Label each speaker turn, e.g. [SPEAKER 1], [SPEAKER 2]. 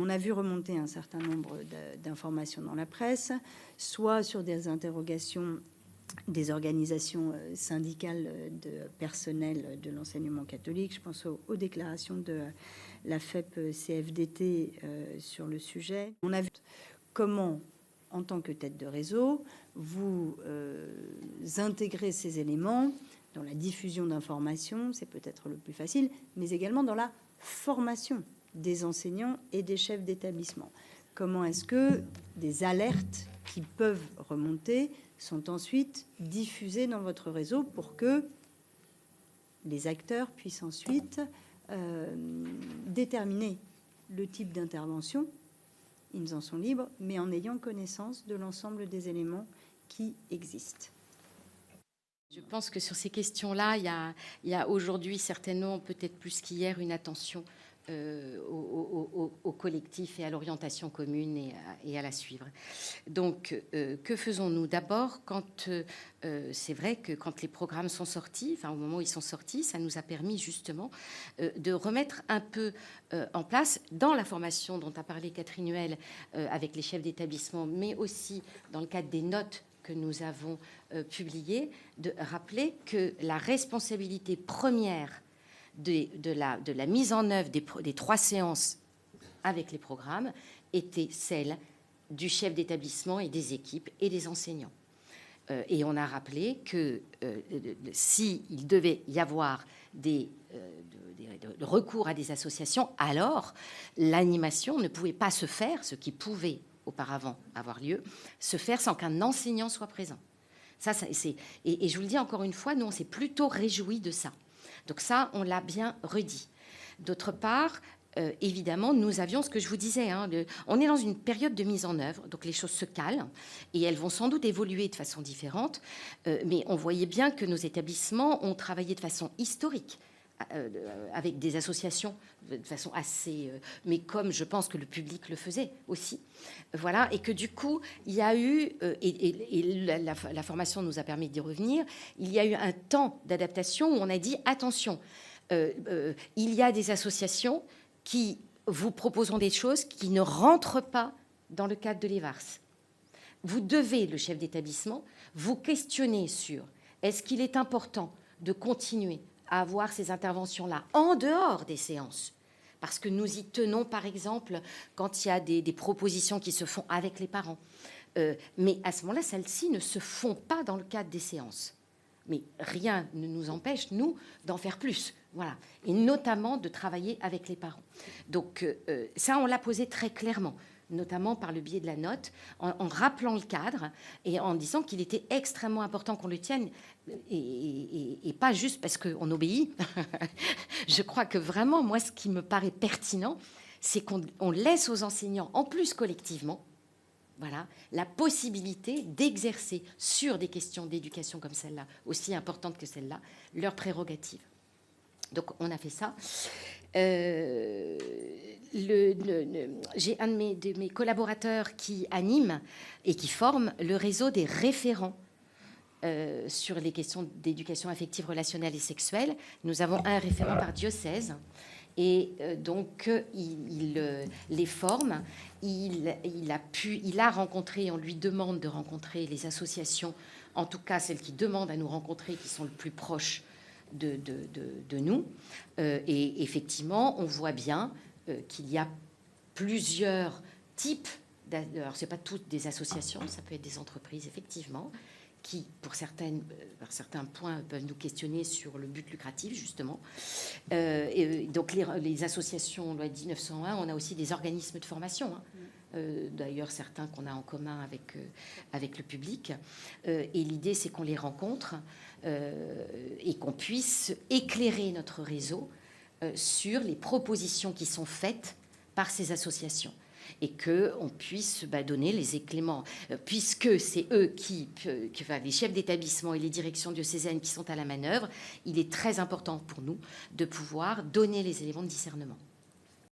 [SPEAKER 1] On a vu remonter un certain nombre d'informations dans la presse, soit sur des interrogations des organisations syndicales de personnel de l'enseignement catholique. Je pense aux déclarations de la FEP-CFDT sur le sujet. On a vu comment, en tant que tête de réseau, vous intégrez ces éléments dans la diffusion d'informations, c'est peut-être le plus facile, mais également dans la formation des enseignants et des chefs d'établissement. Comment est-ce que des alertes qui peuvent remonter sont ensuite diffusées dans votre réseau pour que les acteurs puissent ensuite déterminer le type d'intervention. Ils en sont libres, mais en ayant connaissance de l'ensemble des éléments qui existent.
[SPEAKER 2] Je pense que sur ces questions-là, il y a aujourd'hui certainement, peut-être plus qu'hier, une attention au collectif et à l'orientation commune et à la suivre. Donc, que faisons-nous? D'abord, c'est vrai que quand les programmes sont sortis, enfin au moment où ils sont sortis, ça nous a permis justement de remettre un peu en place, dans la formation dont a parlé Catherine Huel avec les chefs d'établissement, mais aussi dans le cadre des notes que nous avons publiées, de rappeler que la responsabilité première de la mise en œuvre des 3 séances avec les programmes était celle du chef d'établissement et des équipes et des enseignants. Et on a rappelé que s'il devait y avoir des recours à des associations, alors l'animation ne pouvait pas se faire, ce qui pouvait auparavant avoir lieu, se faire sans qu'un enseignant soit présent. Et je vous le dis encore une fois, nous on s'est plutôt réjouis de ça. Donc ça, on l'a bien redit. D'autre part, évidemment, nous avions ce que je vous disais, on est dans une période de mise en œuvre, donc les choses se calment et elles vont sans doute évoluer de façon différente, mais on voyait bien que nos établissements ont travaillé de façon historique avec des associations de façon assez... mais comme je pense que le public le faisait aussi. Voilà, et que du coup, il y a eu... et la formation nous a permis d'y revenir. Il y a eu un temps d'adaptation où on a dit, attention, il y a des associations qui vous proposeront des choses qui ne rentrent pas dans le cadre de l'EVARS. Vous devez, le chef d'établissement, vous questionner sur est-ce qu'il est important de continuer à avoir ces interventions-là en dehors des séances, parce que nous y tenons, par exemple, quand il y a des propositions qui se font avec les parents. Mais à ce moment-là, celles-ci ne se font pas dans le cadre des séances. Mais rien ne nous empêche, nous, d'en faire plus. Voilà. Et notamment de travailler avec les parents. Donc ça, on l'a posé très clairement, notamment par le biais de la note, en rappelant le cadre et en disant qu'il était extrêmement important qu'on le tienne, et pas juste parce qu'on obéit. Je crois que vraiment, moi, ce qui me paraît pertinent, c'est qu'on laisse aux enseignants, en plus collectivement, voilà, la possibilité d'exercer sur des questions d'éducation comme celle-là, aussi importantes que celle-là, leurs prérogatives. Donc, on a fait ça. J'ai un de mes collaborateurs qui anime et qui forme le réseau des référents sur les questions d'éducation affective, relationnelle et sexuelle. Nous avons un référent par diocèse. Et donc, il les forme. Il a rencontré, on lui demande de rencontrer les associations, en tout cas celles qui demandent à nous rencontrer, qui sont le plus proches de nous. Et effectivement, on voit bien qu'il y a plusieurs types. Alors, ce n'est pas toutes des associations, ça peut être des entreprises, effectivement, qui, par certains points, peuvent nous questionner sur le but lucratif, justement. Donc, les associations, loi 1901, on a aussi des organismes de formation, d'ailleurs, certains qu'on a en commun avec le public. Et l'idée, c'est qu'on les rencontre et qu'on puisse éclairer notre réseau sur les propositions qui sont faites par ces associations. Et qu'on puisse donner les éclairements, puisque c'est eux les chefs d'établissement et les directions diocésaines qui sont à la manœuvre, il est très important pour nous de pouvoir donner les éléments de discernement.